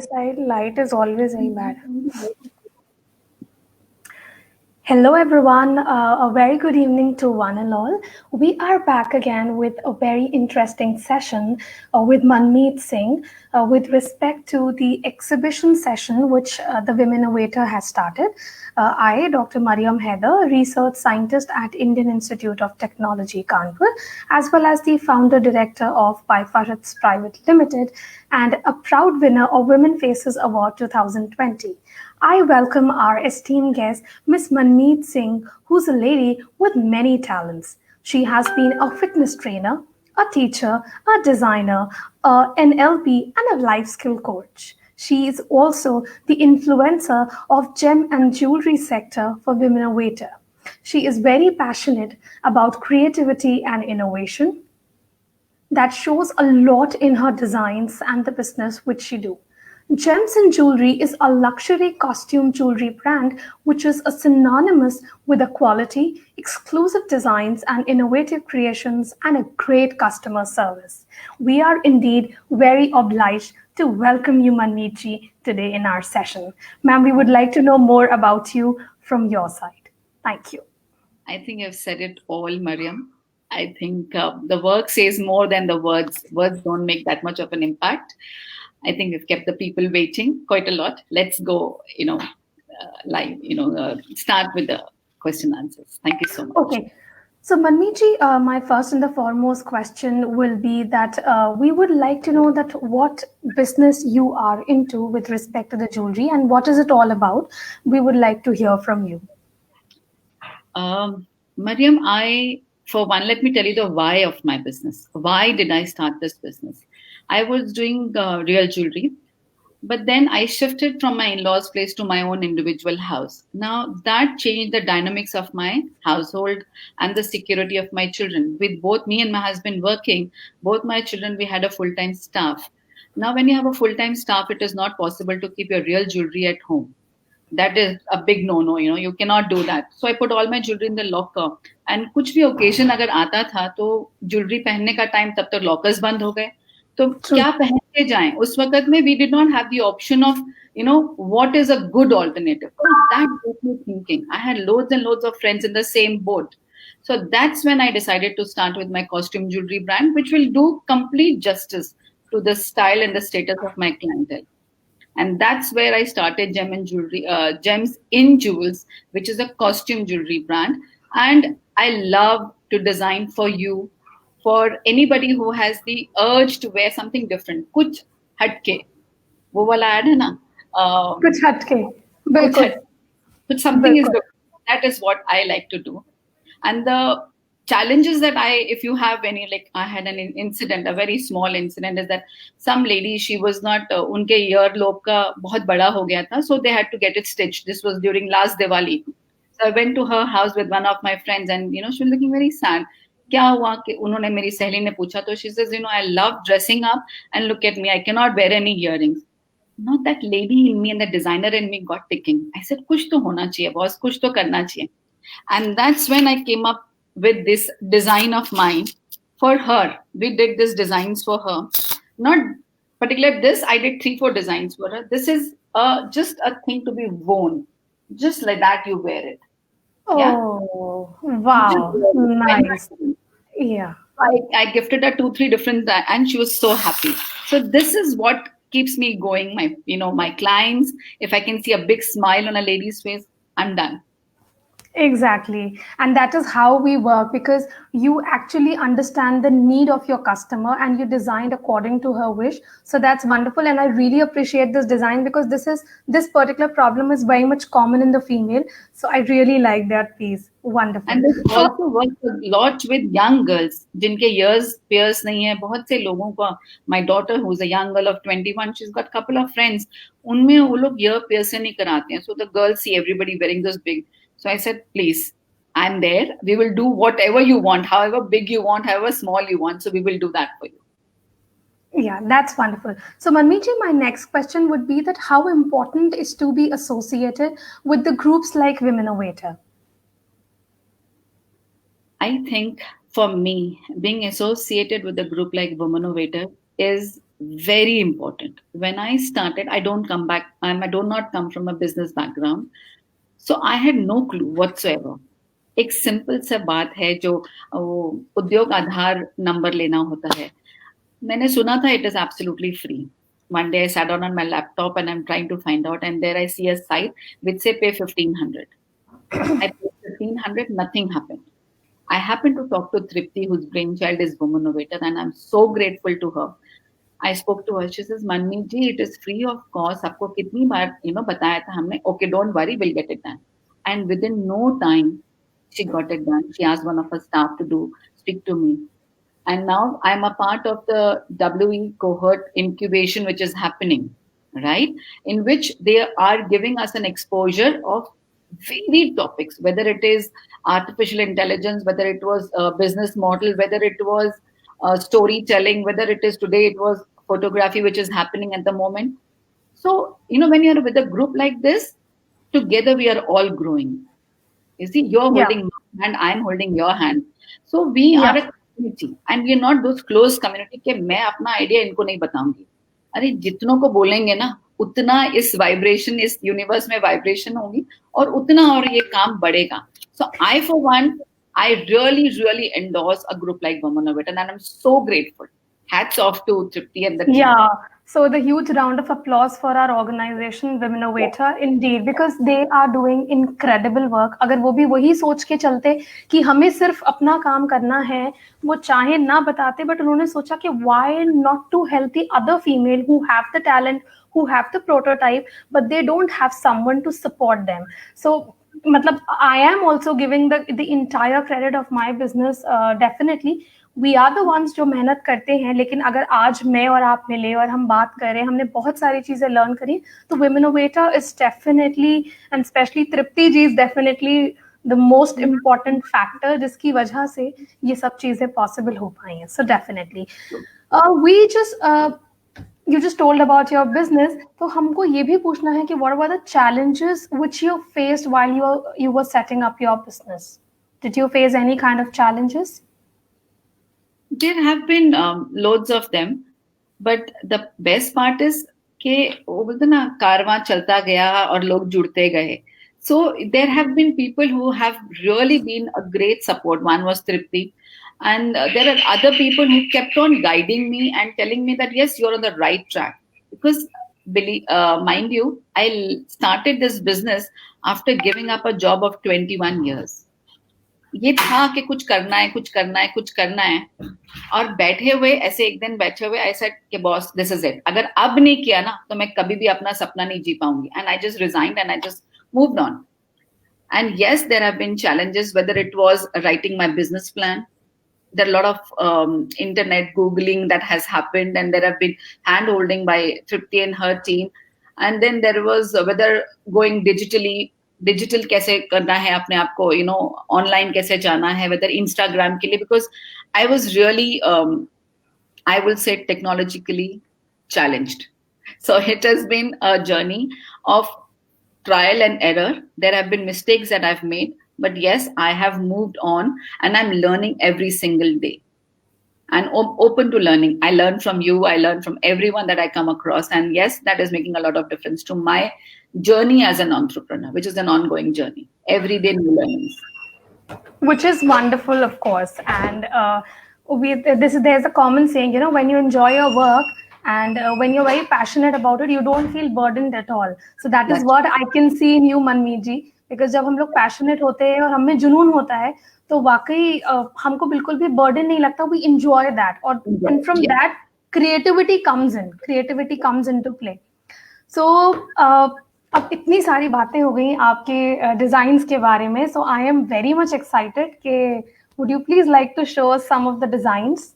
Side light is always very bad. Hello, everyone. A very good evening to one and all. We are back again with a very interesting session with Manmeet Singh with respect to the exhibition session which the Womennovator has started. I, Dr. Maryam Haider, research scientist at Indian Institute of Technology, Kanpur, as well as the founder director of Bifarats Private Limited and a proud winner of Women Faces Award 2020. I welcome our esteemed guest, Miss Manmeet Singh, who's a lady with many talents. She has been a fitness trainer, a teacher, a designer, a NLP, and a life skill coach. She is also the influencer of gem and jewelry sector for Womennovator. She is very passionate about creativity and innovation that shows a lot in her designs and the business which she do. Gems and Jewelry is a luxury costume jewelry brand which is a synonymous with a quality, exclusive designs and innovative creations and a great customer service. We are indeed very obliged to welcome you, Manmeet today in our session. Ma'am, we would like to know more about you from your side. Thank you. I think I've said it all, Maryam. I think the work says more than the words. Words don't make that much of an impact. I think we've kept the people waiting quite a lot. Let's go, start with the question answers. Thank you so much. Okay. So, Manmeet my first and the foremost question will be that we would like to know that what business you are into with respect to the jewelry and what is it all about? We would like to hear from you. Maryam, for one, let me tell you the why of my business. Why did I start this business? I was doing real jewelry, but then I shifted from my in-laws' place to my own individual house. Now that changed the dynamics of my household and the security of my children. With both me and my husband working, both my children, we had a full-time staff. Now, when you have a full-time staff, it is not possible to keep your real jewelry at home. That is a big no-no, you cannot do that. So I put all my jewelry in the locker. And कुछ भी occasion अगर आता था तो jewelry पहनने का time तब तो lockers बंद हो गए. तो क्या पहन के जाएं? उस वक्त में we did not have the option of, what is a good alternative. So that got me thinking. I had loads and loads of friends in the same boat. So that's when I decided to start with my costume jewelry brand, which will do complete justice to the style and the status of my clientele. And that's where I started Gems in Jewels, which is a costume jewelry brand. And I love to design for you, for anybody who has the urge to wear something different. Kuch hatke. वो वाला ad है ना? कुछ हटके. Kuch something is different. That is what I like to do. And the challenges that if you have any, like I had an incident, a very small incident, is that some lady, she was not, unke earlobe ka bahut bada ho gaya tha, so they had to get it stitched. This was during last Diwali. So I went to her house with one of my friends and, she was looking very sad. क्या हुआ कि उन्होंने मेरी सहेली ने पूछा तो she says, I love dressing up and look at me, I cannot wear any earrings. Not that lady in me and the designer in me got ticking. I said, kuch to hona chahiye boss, kuch to karna chahiye. And that's when I came up with this design of mine for her. We did these designs for her. Not particular this, I did 3-4 designs for her. This is just a thing to be worn. Just like that you wear it. Oh, wow. Nice. Yeah. I gifted her 2-3 different and she was so happy. So this is what keeps me going. My clients, if I can see a big smile on a lady's face, I'm done. Exactly. And that is how we work because you actually understand the need of your customer and you designed according to her wish. So that's wonderful. And I really appreciate this design because this particular problem is very much common in the female. So I really like that piece. Wonderful. And this also works a lot with young girls, जिनके ears pierce नहीं है. बहुत से लोगों को, my daughter who's a young girl of 21, she's got a couple of friends. उनमें वो लोग ear pierce नहीं कराते हैं. So the girls see everybody wearing this big. So I said, please, I'm there. We will do whatever you want, however big you want, however small you want. So we will do that for you. Yeah, that's wonderful. So Manmeet, my next question would be that how important is to be associated with the groups like Womennovator? I think for me, being associated with a group like Womennovator is very important. When I started, I don't come back. I do not come from a business background, so I had no clue whatsoever. एक simple सा बात है जो उद्योग आधार number लेना होता है, मैंने सुना था it is absolutely free. One day I sat down on my laptop and I'm trying to find out, and there I see a site which say pay 1500. I paid 1500, nothing happened. I happened to talk to Tripti, whose brainchild is Womennovator, and I'm so grateful to her. I spoke to her. She says, Manmeet ji, it is free of cost. आपको कितनी बार बताया था हमने. Okay, don't worry, we'll get it done. And within no time, she got it done. She asked one of her staff to speak to me. And now I'm a part of the WE cohort incubation, which is happening, right? In which they are giving us an exposure of varied topics, whether it is artificial intelligence, whether it was a business model, whether it was storytelling, whether it is today, it was photography, which is happening at the moment. So, when you're with a group like this, together we are all growing. You see, you're Yeah, holding my hand, I'm holding your hand. So we are yeah, a community, and we are not those close community के मैं अपना idea इनको नहीं बताऊंगी. अरे जितनों को बोलेंगे ना, उतना इस वाइब्रेशन, इस यूनिवर्स में वाइब्रेशन होगी, और उतना और ये काम बढ़ेगा. So I for one, I really really endorse a group like Womennovator, and I'm so grateful. Hats off to Tripti and the team. yeah. So the huge round of applause for our organization, Womennovator, indeed, because they are doing incredible work. अगर वो भी वही सोच के चलते कि हमें सिर्फ अपना काम करना है, वो चाहे ना बताते, but उन्होंने सोचा कि why not to help the other female who have the talent, who have the prototype, but they don't have someone to support them. So मतलब I am also giving the entire credit of my business, definitely. We are the ones जो मेहनत करते हैं, लेकिन अगर आज मैं और आप मिले और हम बात करें, हमने बहुत सारी चीजें लर्न करी, तो Womennovator is definitely, and specially Tripti ji is definitely the most important factor जिसकी वजह से ये सब चीजें पॉसिबल हो पाई हैं. So definitely we just you just told about your business, तो हमको ये भी पूछना है कि what were the challenges which you faced while you were setting up your business? Did you face any kind of challenges? There have been loads of them, but the best part is कि वो बोलते ना कारवां चलता गया और लोग जुड़ते गए. So there have been people who have really been a great support. One was Tripti, and there are other people who kept on guiding me and telling me that yes, you're on the right track. Because mind you, I started this business after giving up a job of 21 years. ये था कि कुछ करना है, कुछ करना है, कुछ करना है, और बैठे हुए ऐसे एक दिन बैठे हुए आई सेड कि बॉस दिस इज इट, अगर अब नहीं किया ना तो मैं कभी भी अपना सपना नहीं जी पाऊंगी. And I just resigned and I just moved on. And yes, there have been challenges, whether it was writing my business plan. There are a lot of internet Googling that has happened, and there have been hand holding by Tripti and her team. And then there was whether going digital कैसे करना है अपने आप को, online कैसे जाना है, whether Instagram के लिए, because I was really, I will say, technologically challenged. So it has been a journey of trial and error. There have been mistakes that I've made, but yes, I have moved on, and I'm learning every single day and open to learning. I learn from you, I learn from everyone that I come across, and yes, that is making a lot of difference to my journey as an entrepreneur, which is an ongoing journey. Every day new learnings. Which is wonderful, of course. And there's a common saying, when you enjoy your work and when you're very passionate about it, you don't feel burdened at all. So that is what I can see in you, Manmeet ji. Because जब हम लोग passionate होते हैं और हमें जुनून होता है, तो वाकई हमको बिल्कुल भी burden नहीं लगता. We enjoy that, and from that creativity comes into play. So अब इतनी सारी बातें हो गई आपके डिजाइन्स के बारे में, so I am very much excited कि would you please like to show us some of the designs?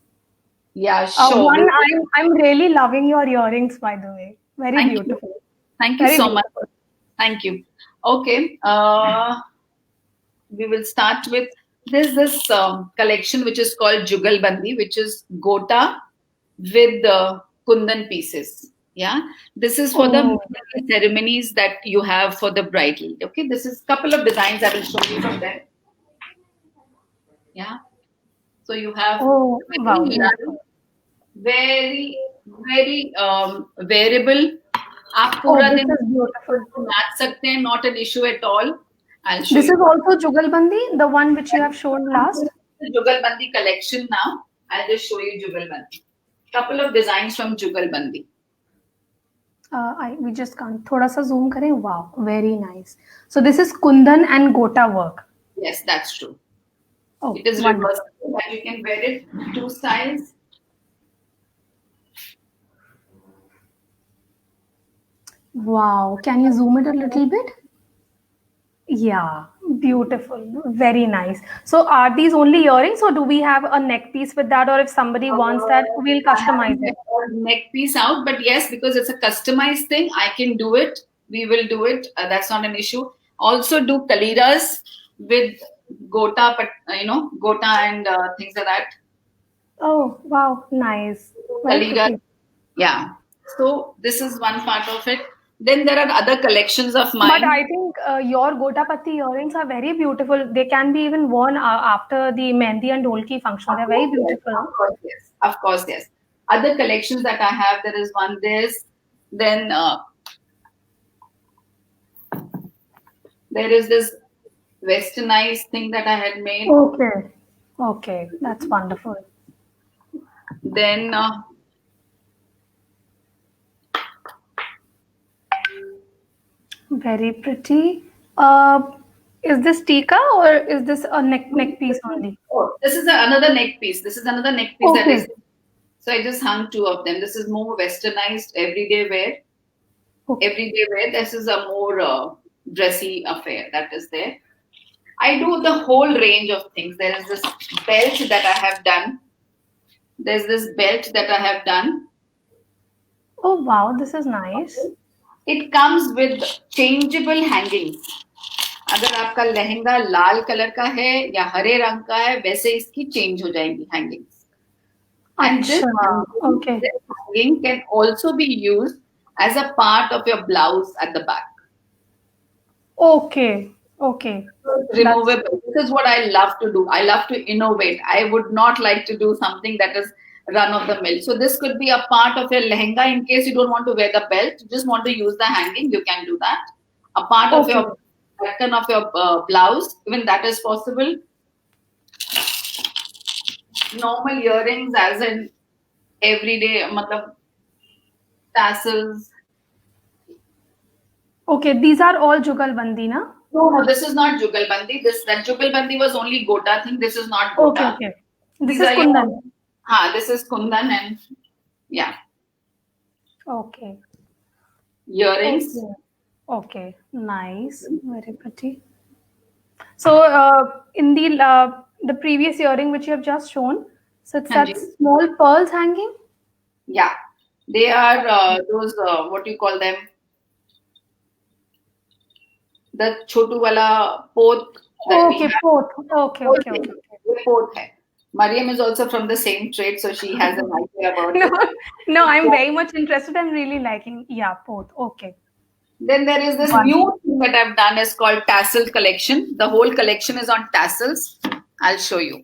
Yeah, sure. One, I'm really loving your earrings, by the way. Very beautiful. Thank you so much. Thank you. Okay. We will start with this collection which is called Jugalbandi, which is gota with kundan pieces. Yeah, this is for the ceremonies that you have for the bridal. Okay, this is a couple of designs I will show you from there. Yeah, so you have very very variable. आप Oh, पूरा this दिन is beautiful. नाच सकते हैं, not an issue at all. I'll show This you is one. also Jugalbandi, the one which you have shown last. The Jugalbandi collection now. I'll just show you Jugalbandi. Couple of designs from Jugalbandi. We just can't. थोड़ा सा zoom करें. Wow, very nice. So this is Kundan and Gota work. Yes, that's true. Oh, It is wonderful. reversible, and you can wear it two styles. Wow, can you zoom it a little bit? Yeah, beautiful. Very nice. So are these only earrings or do we have a neck piece with that, or if somebody wants that, we'll I customize haven't it? got neck piece out, but yes, because it's a customized thing, I can do it. We will do it. That's not an issue. Also, do kalidas with gota, but gota and things like that. Oh, wow, nice. Very Kalidas, pretty. yeah. So this is one part of it. Then there are other collections of But mine. I think your Gotapati earrings are very beautiful. They can be even worn after the Mehndi and Dolki function. Of They're very course, yes. beautiful. Of course, yes. Of course, yes. Other collections that I have, there is one this. Then there is this westernized thing that I had made. Okay. Okay, that's wonderful. Then Very pretty. Uh, is this tika or is this a neck piece only? oh, this is another neck piece. This is another neck piece that Okay. is. So I just hung two of them. This is more westernized everyday wear. Okay. Everyday wear. This is a more dressy affair that is there. I do the whole range of things. There is this belt that I have done. There's this belt that I have done. Oh wow, this is nice. It comes with changeable hangings. अगर आपका लहंगा लाल colour का है या हरे रंग का है वैसे इसकी चेंज हो जाएंगी hangings and Acha. Okay. this hanging can also be used as a part of your blouse at the back. Okay. Okay. That's Removable. This is what I love to do. I love to innovate. I would not like to do something that is run of the mill. So this could be a part of your lehenga in case you don't want to wear the belt. You just want to use the hanging. You can do that. A part of okay. your pattern of your blouse, even that is possible. Normal earrings, as in everyday, matlab tassels. Okay, these are all Jugalbandi, na? No, no, this is not Jugalbandi. That Jugalbandi was only Gota thing. This is not Okay, Gota. okay. This These is are your Kundan. this is Kundan and yeah, Okay. earrings. Okay. Okay. Nice. Very pretty. So, in the previous earring which you have just shown, so it's that Hanji. small pearls hanging. Yeah, they are those what do you call them? The chotu wala pot that we Okay, have. both. Okay, Whole okay, thing. okay, okay. ये pot hai. Maryam is also from the same trade, so she has an idea about No, it. no, I'm very much interested. I'm really liking. Yeah, both. Okay. Then there is this One. new thing that I've done is called tassel collection. The whole collection is on tassels. I'll show you.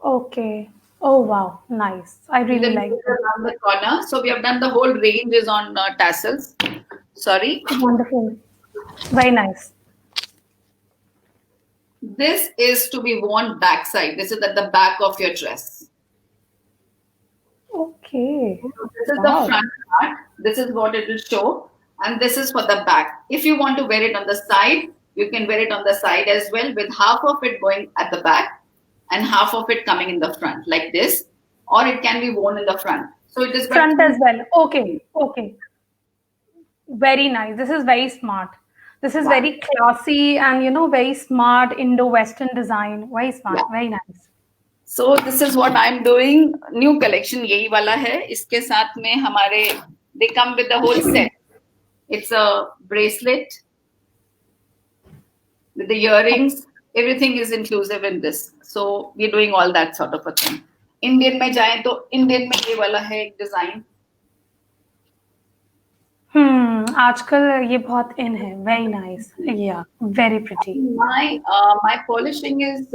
Okay. Oh wow, nice. I In the really like middle it. around the corner. So we have done the whole range is on tassels. Sorry. Wonderful. Very nice. This is to be worn backside. This is at the back of your dress. Okay. This is the Wow. front part. This is what it will show. And this is for the back. If you want to wear it on the side, you can wear it on the side as well, with half of it going at the back and half of it coming in the front, like this. Or it can be worn in the front. So it is got Front two. as well. Okay. Okay. Very nice. This is very smart. This is Yeah. very classy and very smart Indo-Western design. Very smart. Yeah. Very nice. So this is what I'm doing. New collection यही वाला है. इसके साथ में हमारे they come with the whole set. It's a bracelet with the earrings. Everything is inclusive in this. So we're doing all that sort of a thing. Indian में जाएं तो Indian में ये वाला है एक design. आजकल ये बहुत इन है. Very nice. Yeah. Very pretty. My polishing is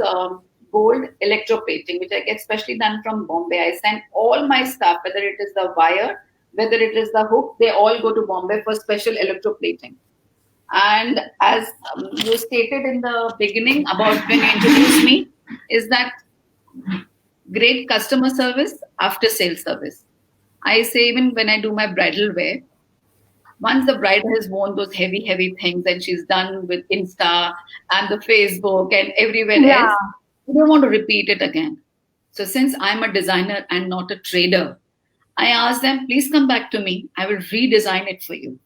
gold electroplating, which I get specially done from Bombay. I send all my stuff, whether it is the wire, whether it is the hook, they all go to Bombay for special electroplating. And as you stated in the beginning about when you introduced me, is that great customer service, after sales service. I say even when I do my bridal wear, once the bride has worn those heavy, heavy things and she's done with Insta and the Facebook and everywhere Yeah. else, you don't want to repeat it again. So since I'm a designer and not a trader, I ask them, please come back to me. I will redesign it for you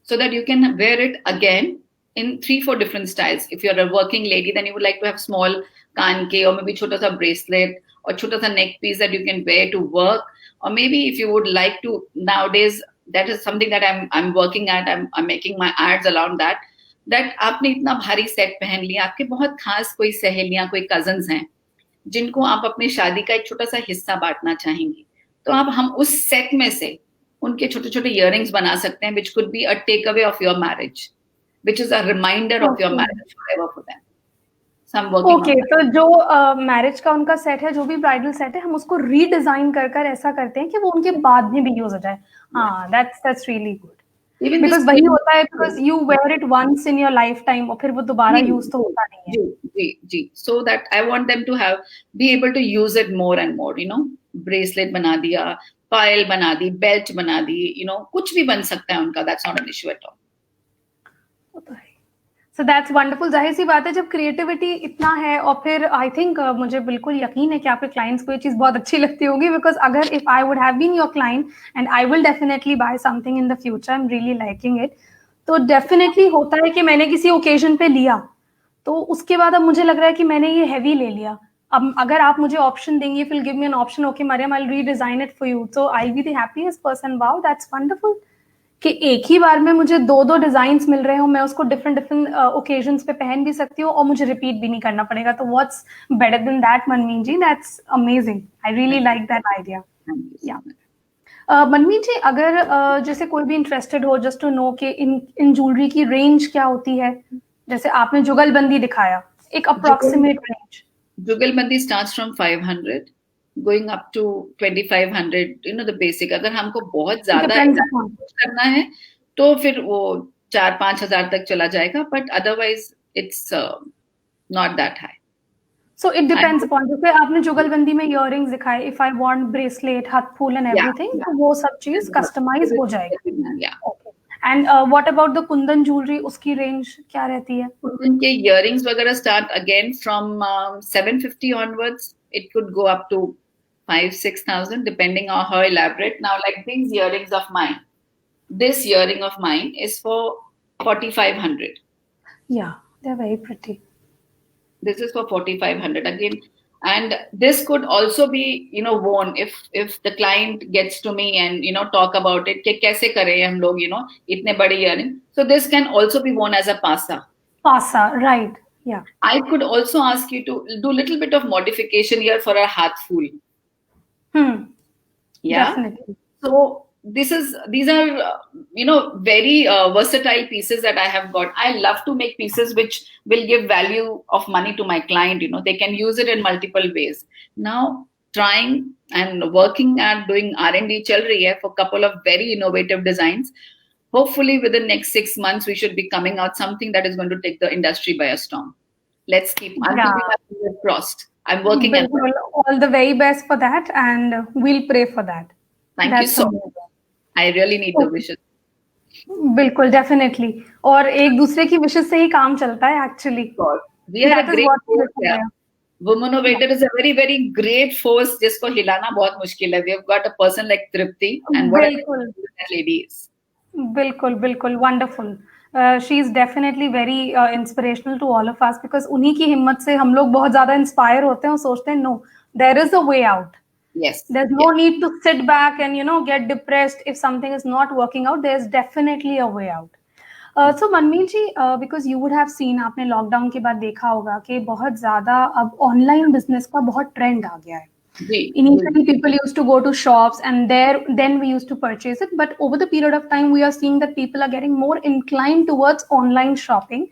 so that you can wear it again in 3-4 different styles. If you're a working lady, then you would like to have small kanke or maybe chota sa bracelet or chota sa neck piece that you can wear to work. Or maybe if you would like to, nowadays, that is something that I'm working at. I'm making my ads around that. That आपने इतना भारी set पहन लिया, आपके बहुत खास कोई सहेलियां, कोई कजन्स हैं जिनको आप अपनी शादी का एक छोटा सा हिस्सा बांटना चाहेंगी, तो आप हम उस सेट में से उनके छोटे छोटे इयररिंग्स बना सकते हैं, which could be a takeaway of your marriage, which is a reminder of your marriage forever for them. So I'm working on that. तो जो मैरिज का उनका सेट है, जो भी ब्राइडल सेट है, हम उसको रीडिजाइन कर ऐसा करते हैं कि वो उनके बाद में भी यूज हो जाए. हाँ, that's really good. Even because वही होता है, because you wear it once in your lifetime और फिर वो दोबारा यूज तो होता नहीं है. जी. So that I want them to be able to use it more and more. Bracelet बना दिया, पायल बना दी, बेल्ट बना दी, कुछ भी बन सकता है उनका. That's not an issue at all. So that's wonderful. जाहिर सी बात है, जब क्रिएटिविटी इतना है और फिर आई थिंक मुझे बिल्कुल यकीन है कि आपके क्लाइंट्स को ये चीज बहुत अच्छी लगती होगी, बिकॉज अगर if I would have been your client and I will definitely buy something in the future, I am really liking it, तो डेफिनेटली होता है कि मैंने किसी ओकेजन पे लिया तो उसके बाद अब मुझे लग रहा है कि मैंने ये हैवी ले लिया. अब अगर आप मुझे ऑप्शन देंगे, फिर give me an option, okay Mariam I will redesign it for you, so I will be the happiest person. Wow, that's wonderful कि एक ही बार में मुझे 2 डिजाइन्स मिल रहे हो, मैं उसको डिफरेंट ओकेजन्स पे पहन भी सकती हूँ और मुझे रिपीट भी नहीं करना पड़ेगा. तो what's better than that, Manmeet ji? That's amazing. I really like that idea. या मनमीत जी, अगर जैसे कोई भी इंटरेस्टेड हो, जस्ट टू नो कि इन ज्वेलरी की रेंज क्या होती है, जैसे आपने जुगलबंदी दिखाया, एक अप्रोक्सीमेट रेंज. जुगलबंदी starts from 500 going up to 2500, the basic. अगर हमको बहुत ज्यादा करना है तो फिर वो 4-5 हजार तक चला जाएगा, but otherwise it's not that high. So it depends upon, जैसे आपने जुगलबंदी में इयररिंग्स दिखाए, if I want bracelet, हाथ फूल and everything, तो वो सब चीज कस्टमाइज हो जाएगा. Okay. And what about the Kundan jewellery, उसकी रेंज क्या रहती है? कुंदन के इयररिंग्स वगैरह start again from 750 onwards. It could go up to 5,000-6,000 depending on how elaborate. Now, like these earrings of mine, this earring of mine is for 4,500. Yeah, they're very pretty. This is for 4,500 again, and this could also be worn if the client gets to me and talk about it कि कैसे करें हम लोग इतने बड़े earring. So this can also be worn as a pasa. Pasa, right? Yeah. I could also ask you to do a little bit of modification here for a hath fool. Yeah. Definitely. So these are very versatile pieces that I have got. I love to make pieces which will give value of money to my client. They can use it in multiple ways. Now trying and working at doing R&D chal rahi hai for a couple of very innovative designs. Hopefully within the next 6 months we should be coming out something that is going to take the industry by a storm. Let's keep keeping my fingers crossed. I'm working on it. All the very best for that, and we'll pray for that. Thank you so much. I really need the wishes. बिल्कुल, definitely. और एक दूसरे की wishes से ही काम चलता है actually. We are a great force. Yeah. Womennovator is a very, very great force जिसको हिलाना बहुत मुश्किल है. We have got a person like Tripti, and what that lady is. बिल्कुल, wonderful. She is definitely very inspirational to all of us, because उन्हीं की हिम्मत से हम लोग बहुत ज्यादा इंस्पायर होते हैं और सोचते हैं no, there is a way out. Yes. There's no need to sit back and get depressed if something is not working out. There's definitely a way out. So Manmeet ji, because you would have seen, आपने lockdown के बाद देखा होगा कि बहुत ज्यादा अब online business का बहुत ट्रेंड आ गया है. Initially, people used to go to shops and then we used to purchase it. But over the period of time, we are seeing that people are getting more inclined towards online shopping.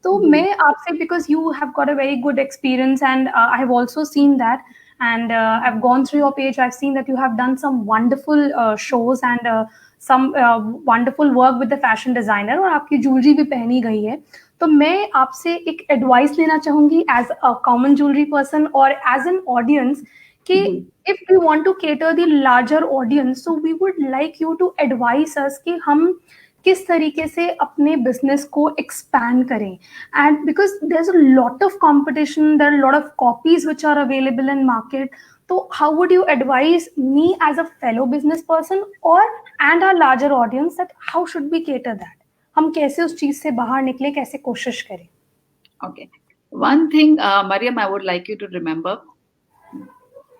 तो मैं आपसे, because you have got a very good experience and I have also seen that, and I've gone through your page, I've seen that you have done some wonderful shows and some wonderful work with the fashion designer, और आपकी jewellery भी पहनी गई है. तो मैं आपसे एक एडवाइस लेना चाहूंगी as a common jewellery person और एज एन ऑडियंस कि if we want to cater the larger audience, so we would like you to advise us कि हम किस तरीके से अपने बिजनेस को एक्सपैंड करें. And because there is a lot of competition, there are lot of copies which are available in market. तो how would you advise me as a fellow business person और and are larger audience that how should be cater that, हम कैसे उस चीज से बाहर निकले, कैसे कोशिश करें? Okay, one thing Mariam, I would like you to remember,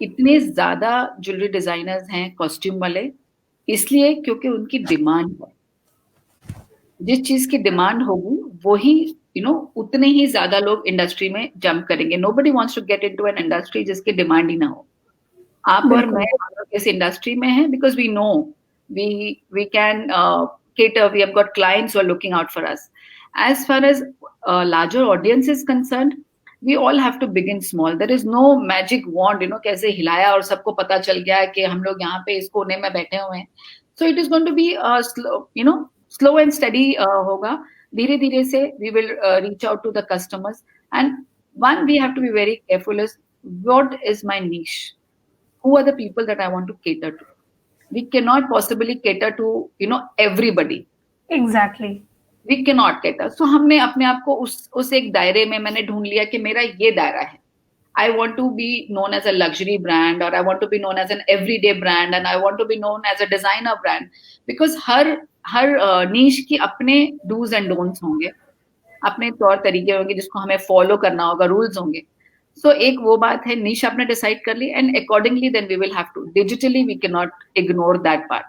इतने ज्यादा ज्वेलरी डिजाइनर्स हैं कॉस्ट्यूम वाले, इसलिए क्योंकि उनकी डिमांड है. जिस चीज की डिमांड होगी वही उतने ही ज्यादा लोग इंडस्ट्री में जंप करेंगे. Nobody wants to get into an industry जिसकी डिमांड ही ना हो. आप और मैं इस इंडस्ट्री में हैं because we know we can cater, we have got clients who are looking out for us. As far as larger audience is concerned, we all have to begin small. There is no magic wand, कैसे हिलाया और सबको पता चल गया कि हम लोग यहाँ पे इस कोने में बैठे हुए हैं. So it is going to be slow and steady होगा. धीरे धीरे से we will reach out to the customers. And one, we have to be very careful is, what is my niche? Who are the people that I want to cater to? We cannot possibly cater to everybody. Exactly. We cannot cater. So हमने अपने आप को उस एक दायरे में मैंने ढूंढ लिया कि मेरा ये दायरा है. I want to be known as a luxury brand, or I want to be known as an everyday brand, and I want to be known as a designer brand. Because her niche की अपने do's and don'ts होंगे, अपने तौर तरीके होंगे जिसको हमें follow करना होगा, रूल्स होंगे. सो एक वो बात है, निश आपने डिसाइड कर ली, and accordingly then we will have to digitally, we can not ignore that part.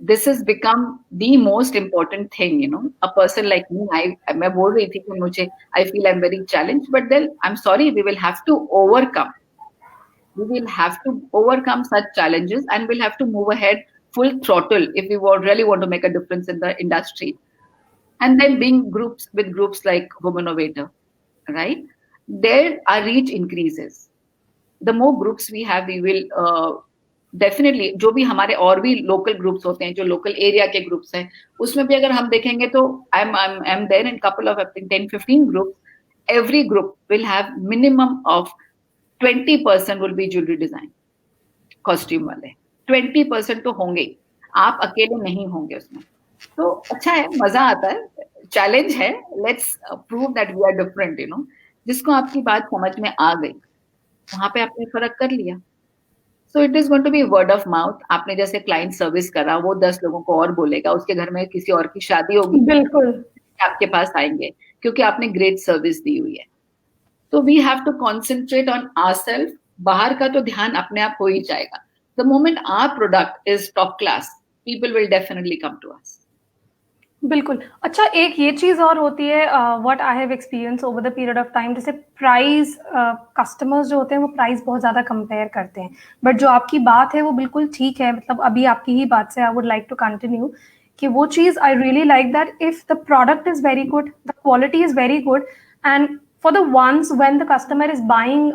This is become the most important thing. A person like me, मैं बोल रही थी कि मुझे I feel I am very challenge, but then I am sorry, we will have to overcome. We will have to overcome such challenges and we'll have to move ahead full throttle if we really want to make a difference in the industry. And then being groups like Womennovator, right? There our reach increases. The more groups we have, we will definitely, जो भी हमारे और भी local groups होते हैं, जो local area के groups हैं, उसमें भी अगर हम देखेंगे तो I'm there in couple of, I think, 10-15 groups. Every group will have minimum of 20% will be jewelry design, costume वाले 20% तो होंगे. आप अकेले नहीं होंगे उसमें. तो अच्छा है, मजा आता है, चैलेंज है. Let's prove that we are different. जिसको आपकी बात समझ में आ गई, वहां पे आपने फर्क कर लिया. So it is going to be word of mouth. आपने जैसे क्लाइंट सर्विस करा, वो 10 लोगों को और बोलेगा, उसके घर में किसी और की शादी होगी, बिल्कुल आपके पास आएंगे क्योंकि आपने ग्रेट सर्विस दी हुई है. तो we have to concentrate on ourselves. बाहर का तो ध्यान अपने आप हो ही जाएगा. The moment our product is top class, people will definitely come to us. बिल्कुल. अच्छा, एक ये चीज और होती है, what I have experience over the period of time, जैसे प्राइस, कस्टमर्स जो होते हैं वो प्राइस बहुत ज्यादा कंपेयर करते हैं, बट जो आपकी बात है वो बिल्कुल ठीक है. मतलब अभी आपकी ही बात से I would like to continue कि वो चीज I really like that if the product is very good, the quality is very good, and for the ones when the customer is buying,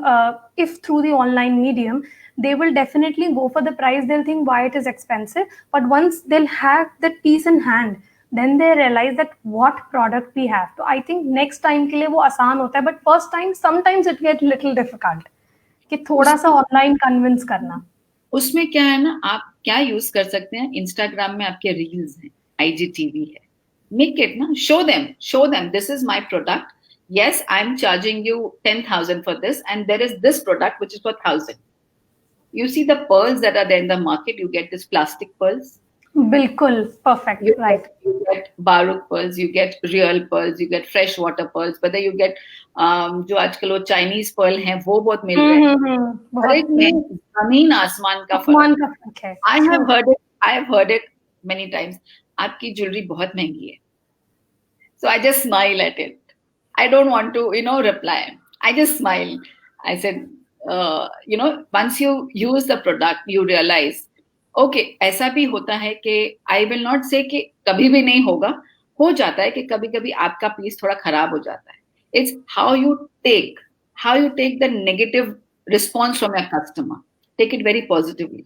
if through the online medium, they will definitely go for the price. They'll think why it is expensive, but once they'll have that piece in hand, then they realize that what product we have. So I think next time के लिए वो आसान होता है, but first time sometimes it get little difficult कि थोड़ा सा online convince करना. उसमें क्या है ना, आप क्या यूज कर सकते हैं, इंस्टाग्राम में आपके रील्स हैं, IGTV है, मेक इट ना, show them this is my product. Yes, I'm charging you 10,000 for this, and there is this product which is for 1,000. You see the pearls that are there in the market, you get this plastic pearls. बिल्कुल perfect, right? You get Baroque pearls, you get real pearls, you get fresh water pearls, whether you get जो आजकल वो Chinese pearl हैं वो बहुत मिल रहे हैं. बहुत जमीन आसमान का फर्क है. I have heard it many times. आपकी ज्वेलरी बहुत महंगी है. So I just smile at it. I don't want to, reply. I just smile. I said, once you use the product, you realize, okay, ऐसा भी होता है कि I will not say कि कभी भी नहीं होगा. हो जाता है कि कभी कभी आपका पीस थोड़ा खराब हो जाता है. It's how you take the negative response from your customer. Take it very positively.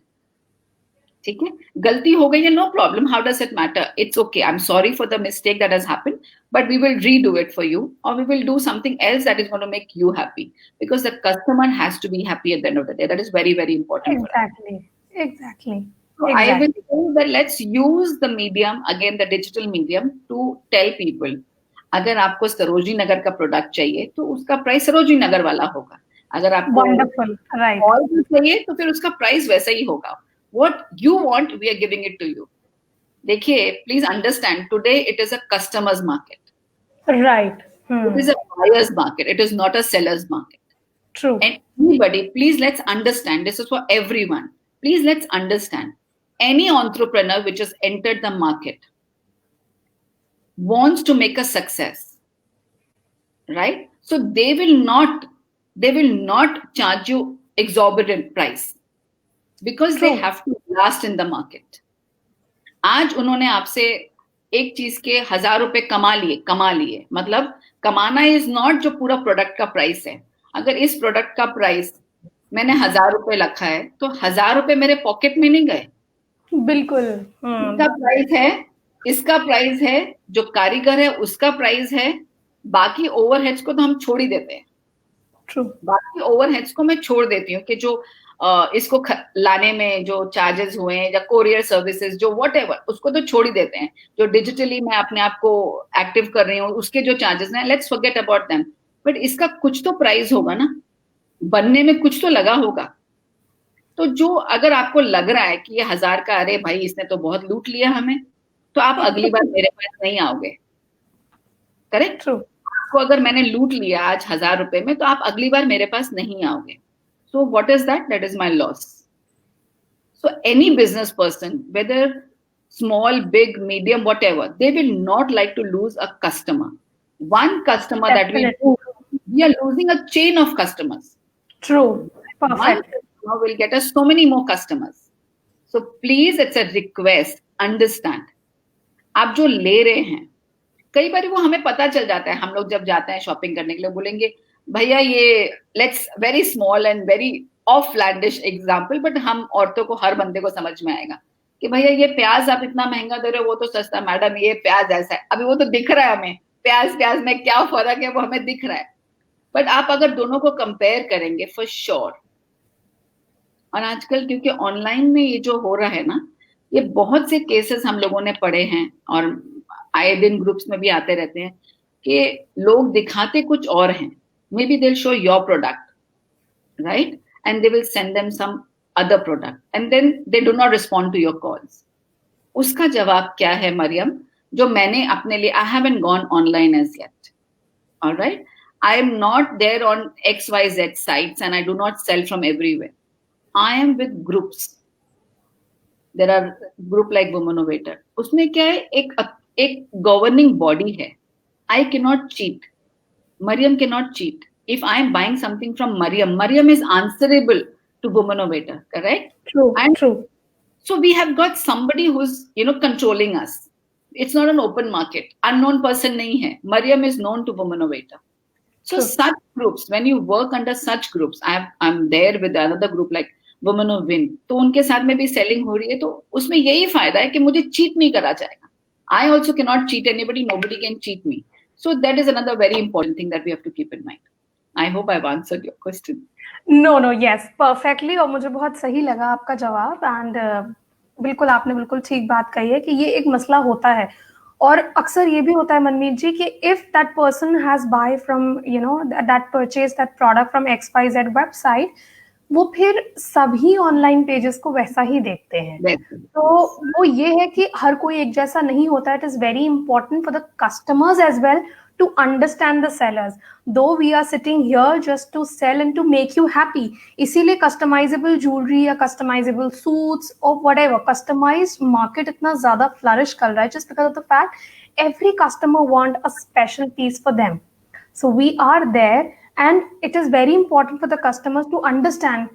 ठीक है, गलती हो गई है, no problem, how does it matter, it's okay, I am sorry for the mistake that has happened, but we will redo it for you, और we will do something else that is going to make you happy, because the customer has to be happy at the end of the day. That is very very important for us. Exactly. Exactly. So I will Exactly. say that let's use the medium, again the digital medium, to tell people, अगर आपको सरोजनी नगर का product चाहिए तो उसका price Sarojini Nagar वाला होगा. अगर आपको Wonderful. Right. मॉल में चाहिए तो फिर उसका प्राइस वैसा ही होगा. What you want, we are giving it to you. देखिए, please understand, today it is a customer's market. Right. It is a buyer's market. It is not a seller's market. True. And anybody, please let's understand, this is for everyone. Please let's understand, any entrepreneur which has entered the market wants to make a success, right? So they will not charge you exorbitant price, because they True. have to last in the market. आज उन्होंने आपसे एक चीज के 1,000 रुपए कमा लिए, मतलब कमाना इज नॉट जो पूरा प्रोडक्ट का प्राइस है. अगर इस प्रोडक्ट का प्राइस मैंने 1,000 रुपए रखा है तो 1,000 रुपए मेरे पॉकेट में नहीं गए. बिल्कुल. इसका प्राइस है, जो कारीगर है उसका प्राइस है, बाकी ओवरहेड्स को तो हम छोड़ ही देते हैं. True. बाकी ओवरहेड्स को मैं छोड़ देती हूँ कि जो इसको लाने में जो चार्जेस हुए हैं या कोरियर सर्विसेज जो व्हाटएवर, उसको तो छोड़ ही देते हैं. जो डिजिटली मैं अपने आप को एक्टिव कर रही हूँ उसके जो चार्जेस हैं, let's forget about them. But इसका कुछ तो प्राइस होगा ना, बनने में कुछ तो लगा होगा. तो जो अगर आपको लग रहा है कि ये 1,000 का, अरे भाई इसने तो बहुत लूट लिया हमें, तो आप अगली बार मेरे पास नहीं आओगे. करेक्ट. True. आपको अगर मैंने लूट लिया आज 1,000 रुपए में, तो आप अगली बार मेरे पास नहीं आओगे. So what is that? That is my loss. So any business person, whether small, big, medium, whatever, they will not like to lose a customer. One customer Definitely. that we lose, we are losing a chain of customers. True. One Perfect. customer will get us so many more customers. So please, it's a request, understand. आप जो ले रहे हैं, कई बार वो हमें पता चल जाता है. हम लोग जब जाते हैं शॉपिंग करने के लिए, बोलेंगे भैया ये, let's very small and very outlandish example, but हम औरतों को, हर बंदे को समझ में आएगा कि भैया ये प्याज आप इतना महंगा दे रहे हो, वो तो सस्ता. मैडम ये प्याज ऐसा है, अभी वो तो दिख रहा है हमें, प्याज में क्या फर्क है वो हमें दिख रहा है. बट आप अगर दोनों को कंपेयर करेंगे, फॉर श्योर. और आजकल क्योंकि ऑनलाइन में ये जो हो रहा है ना, ये बहुत से केसेस हम लोगों ने पढ़े हैं और आए दिन ग्रुप्स में भी आते रहते हैं कि लोग दिखाते कुछ और हैं. Maybe they'll show your product, right? And they will send them some other product. And then they do not respond to your calls. उसका जवाब क्या है मरियम, जो मैंने अपने लिए, I haven't gone online as yet. All right? I am not there on XYZ sites and I do not sell from everywhere. I am with groups. There are group like Womennovator. उसमें क्या है, एक governing body है. I cannot cheat. Maryam cannot cheat. If I am buying something from Maryam is answerable to Womennovator, correct? True. And True. so we have got somebody who's, controlling us. It's not an open market. Unknown person nahi hai. Maryam is known to Womennovator. So True. such groups, when you work under such groups, I'm there with another group like Women of Win. तो उनके साथ में भी selling हो रही है, तो उसमें यही फायदा है कि मुझे cheat नहीं करा जाएगा. I also cannot cheat anybody. Nobody can cheat me. So that is another very important thing that we have to keep in mind. I hope I've answered your question. No, yes, perfectly. और मुझे बहुत सही लगा आपका जवाब. And बिल्कुल आपने बिल्कुल ठीक बात कही है कि ये एक मसला होता है. और अक्सर ये भी होता है मनमीत जी कि if that person has buy from that purchase that product from XYZ website, वो फिर सभी ऑनलाइन पेजेस को वैसा ही देखते हैं. तो वो ये है कि हर कोई एक जैसा नहीं होता. It is very important for the customers as well to understand the sellers, though we are sitting here just to sell and to make you happy. इसीलिए customizable jewelry या customizable suits or whatever, customized market इतना ज़्यादा flourish कर रहा है just because of the fact every customer want a special piece for them. So we are there, and it is very important for the customers to understand,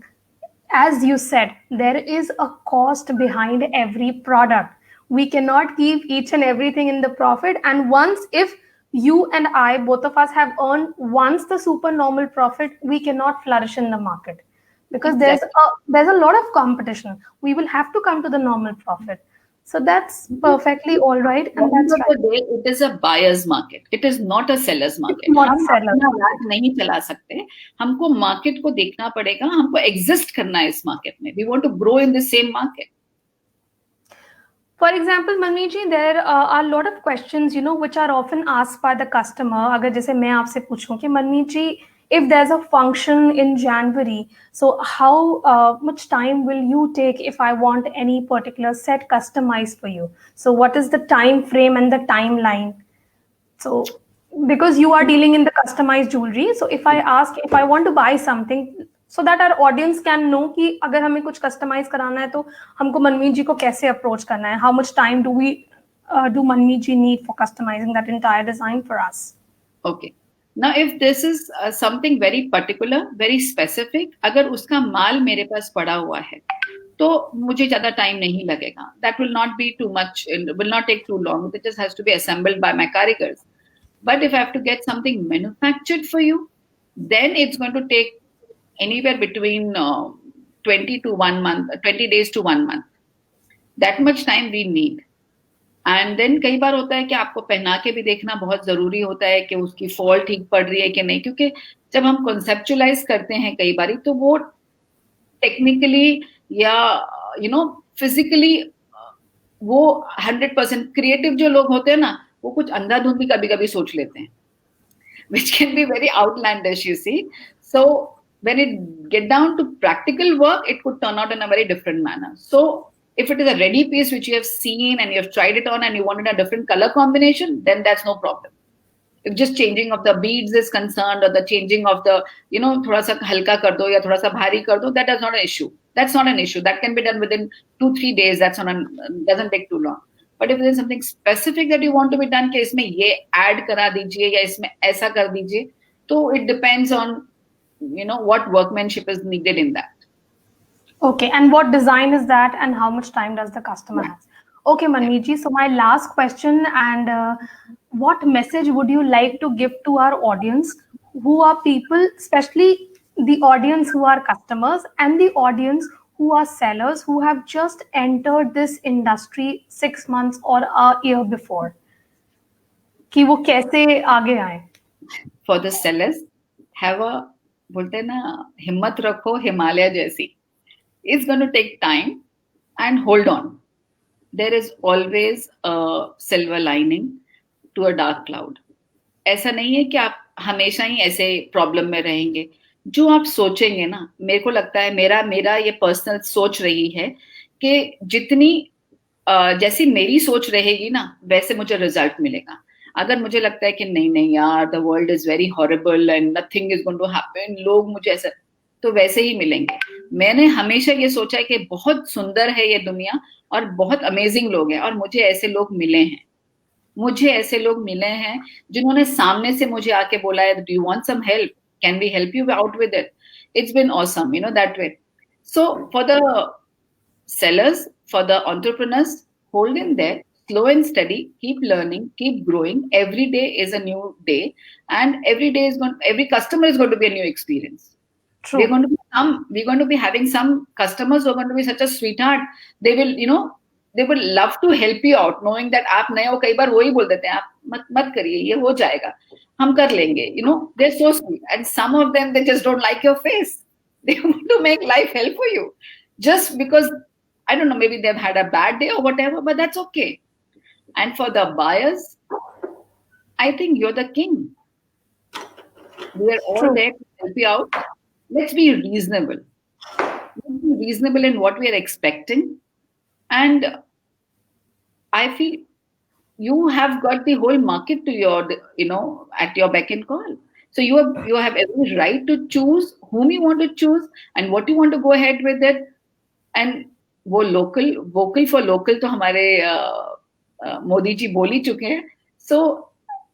as you said, there is a cost behind every product. We cannot keep each and everything in the profit. And once, if you and I, both of us, have earned once the supernormal profit, we cannot flourish in the market, because Exactly. there's a lot of competition. We will have to come to the normal profit. So that's perfectly all right, and End that's of right. the day, it is a buyer's market. It is not a seller's It's market. not हम seller. अपना राज नहीं चला सकते. हमको market को देखना पड़ेगा. हमको एग्जिस्ट करना है इस मार्केट में. We want to grow in the same market. For example, Manmeet ji, there are a lot of questions, which are often asked by the customer. अगर जैसे मैं आपसे पूछूं कि Manmeet ji, if there's a function in January, so how much time will you take if I want any particular set customized for you? So what is the time frame and the timeline? So because you are dealing in the customized jewelry, so if I want to buy something, so that our audience can know कि अगर हमें कुछ customize कराना है तो हमको मनमीत जी को कैसे approach करना है, how much time do Manmeet ji need for customizing that entire design for us? Okay. Now, if this is something very particular, very specific, अगर उसका माल मेरे पास पड़ा हुआ है, तो मुझे ज़्यादा टाइम नहीं लगेगा. That will not be too much, will not take too long. It just has to be assembled by my karigars. But if I have to get something manufactured for you, then it's going to take anywhere between 20 to 1 month, 20 days to 1 month. That much time we need. And then कई बार होता है कि आपको पहना के भी देखना बहुत जरूरी होता है कि उसकी फॉल ठीक पड़ रही है कि नहीं, क्योंकि जब हम कॉन्सेप्चुलाइज करते हैं कई बार तो वो टेक्निकली या फिजिकली वो 100%. क्रिएटिव जो लोग होते हैं ना, वो कुछ अंधाधुंधी कभी कभी सोच लेते हैं, which can be very outlandish, you see. So when it get down to practical work, it could turn out in a very different manner. So if it is a ready piece which you have seen and you have tried it on and you wanted a different color combination, then that's no problem. If just changing of the beads is concerned, or the changing of the, thoda sa halka kar do ya thoda sa bhari kar do, that is not an issue. That's not an issue. That can be done within 2-3 days. That's not doesn't take too long. But if there's something specific that you want to be done, कि इसमें ये add करा दीजिए या इसमें ऐसा कर दीजिए, तो it depends on what workmanship is needed in that. Okay, and what design is that, and how much time does the customer have? Okay, Manmeet ji, so my last question, and what message would you like to give to our audience, who are people, especially the audience who are customers and the audience who are sellers, who have just entered this industry 6 months or a year before, कि वो कैसे आगे आए? For the sellers, have a, बोलते ना, हिम्मत रखो हिमालय जैसी. It's going to take time, and hold on. There is always a silver lining to a dark cloud. ऐसा नहीं है कि आप हमेशा ही ऐसे प्रॉब्लम में रहेंगे. जो आप सोचेंगे ना, मेरे को लगता है मेरा ये पर्सनल सोच रही है कि जितनी जैसी मेरी सोच रहेगी ना, वैसे मुझे रिजल्ट मिलेगा. अगर मुझे लगता है कि नहीं नहीं यार, the world is very horrible and nothing is going to happen, लोग मुझे ऐसा, तो वैसे ही मिलेंगे. मैंने हमेशा ये सोचा है कि बहुत सुंदर है ये दुनिया और बहुत अमेजिंग लोग हैं, और मुझे ऐसे लोग मिले हैं. मुझे ऐसे लोग मिले हैं जिन्होंने सामने से मुझे आके बोला है, do you want some help, can we help you out with it. It's been awesome, that way. So for the sellers, for the entrepreneurs, hold in there, slow and steady, keep learning, keep growing. Every day is a new day, and every customer is going to be a new experience. True. We're going to be having some customers who are going to be such a sweetheart. They will, they will love to help you out, knowing that आप नए हो. कई बार वो ही बोल देते हैं, आप मत करिए, ये हो जाएगा, हम कर लेंगे. They're so sweet. And some of them, they just don't like your face. They want to make life hell for you, just because, I don't know, maybe they've had a bad day or whatever, but that's okay. And for the buyers, I think you're the king. We are all there to help you out. Let's be reasonable. Let's be reasonable in what we are expecting. And I feel you have got the whole market to your, at your beck and call. So you have every right to choose whom you want to choose and what you want to go ahead with it. And वो vocal for local तो हमारे मोदी जी बोल ही चुके हैं. So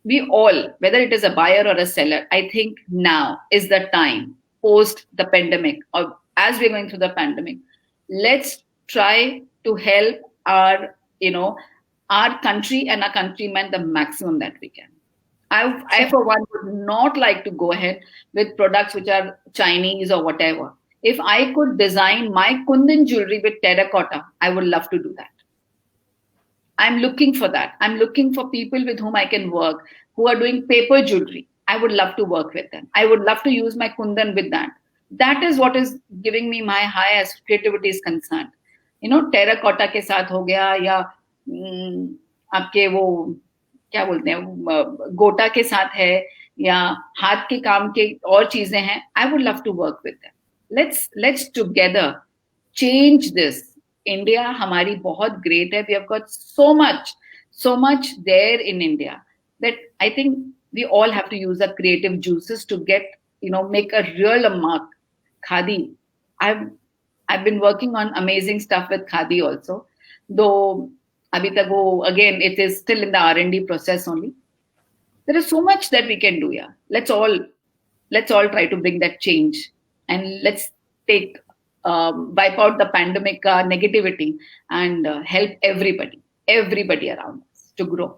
we all, whether it is a buyer or a seller, I think now is the time, post the pandemic, or as we're going through the pandemic, let's try to help our our country and our countrymen the maximum that we can. I for one would not like to go ahead with products which are Chinese or whatever. If I could design my Kundan jewelry with terracotta, I would love to do that. I'm looking for that. I'm looking for people with whom I can work who are doing paper jewelry. I would love to work with them. I would love to use my kundan with that. That is what is giving me my high as creativity is concerned. Terracotta के साथ हो गया या आपके वो क्या बोलते हैं गोटा के साथ है या हाथ के काम के और चीजें हैं. I would love to work with them. Let's together change this. India हमारी बहुत great है. We have got so much there in India that I think we all have to use our creative juices to get, make a real mark. Khadi. I've been working on amazing stuff with Khadi also. Though abhi tak wo, again, it is still in the R&D process only. There is so much that we can do here. Let's all try to bring that change and let's take wipe out the pandemic negativity and help everybody around us to grow.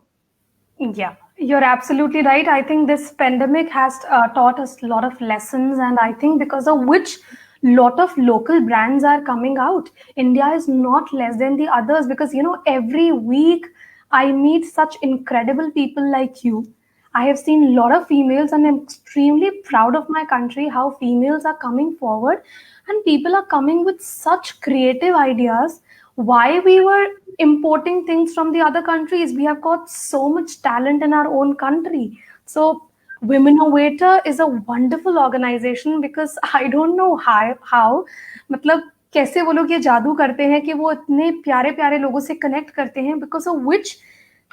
Yeah, you're absolutely right. I think this pandemic has taught us a lot of lessons, and I think because of which lot of local brands are coming out. India is not less than the others because every week I meet such incredible people like you. I have seen a lot of females, and I'm extremely proud of my country how females are coming forward and people are coming with such creative ideas. Why we were importing things from the other countries? We have got so much talent in our own country. So Womennovator is a wonderful organization because I don't know how मतलब कैसे वो लोग ये जादू करते हैं कि वो इतने प्यारे प्यारे लोगों से कनेक्ट करते हैं because of which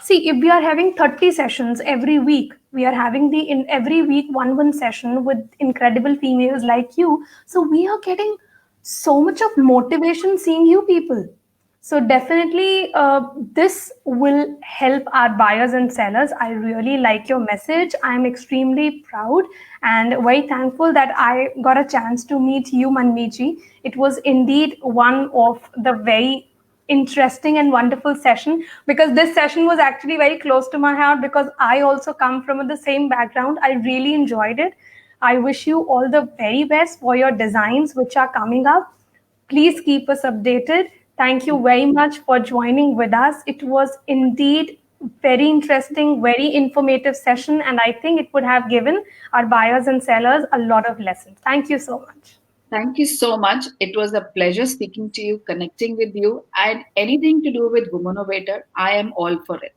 see, if we are having 30 sessions every week, we are having in every week one session with incredible females like you. So we are getting so much of motivation seeing you people. So definitely this will help our buyers and sellers. I really like your message. I'm extremely proud and very thankful that I got a chance to meet you, Manmeet. It was indeed one of the very interesting and wonderful session because this session was actually very close to my heart because I also come from the same background. I really enjoyed it. I wish you all the very best for your designs which are coming up. Please keep us updated. Thank you very much for joining with us. It was indeed very interesting, very informative session, and I think it would have given our buyers and sellers a lot of lessons. Thank you so much. Thank you so much. It was a pleasure speaking to you, connecting with you, and anything to do with Womennovator, I am all for it.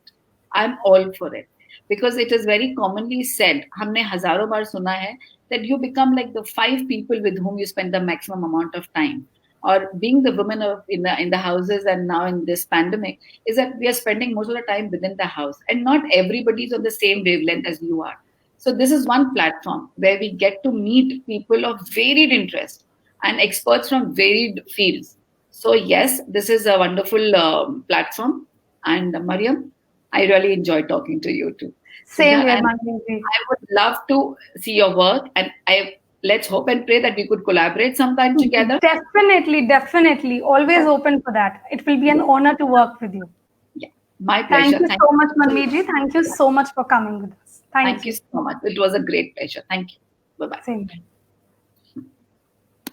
I'm all for it. Because it is very commonly said, हमने हजारों बार सुना है, that you become like the 5 people with whom you spend the maximum amount of time. Or being the women in the houses and now in this pandemic, is that we are spending most of the time within the house. And not everybody is on the same wavelength as you are. So this is one platform where we get to meet people of varied interest and experts from varied fields. So yes, this is a wonderful platform. And Maryam, I really enjoyed talking to you too. Same here, I would love to see your work, and let's hope and pray that we could collaborate sometime together. Definitely. Always open for that. It will be an honor to work with you. Yeah, my pleasure. Thank you so much, Manmeet. Thank you so much for coming with us. Thank you so much. It was a great pleasure. Thank you. Bye-bye. Same.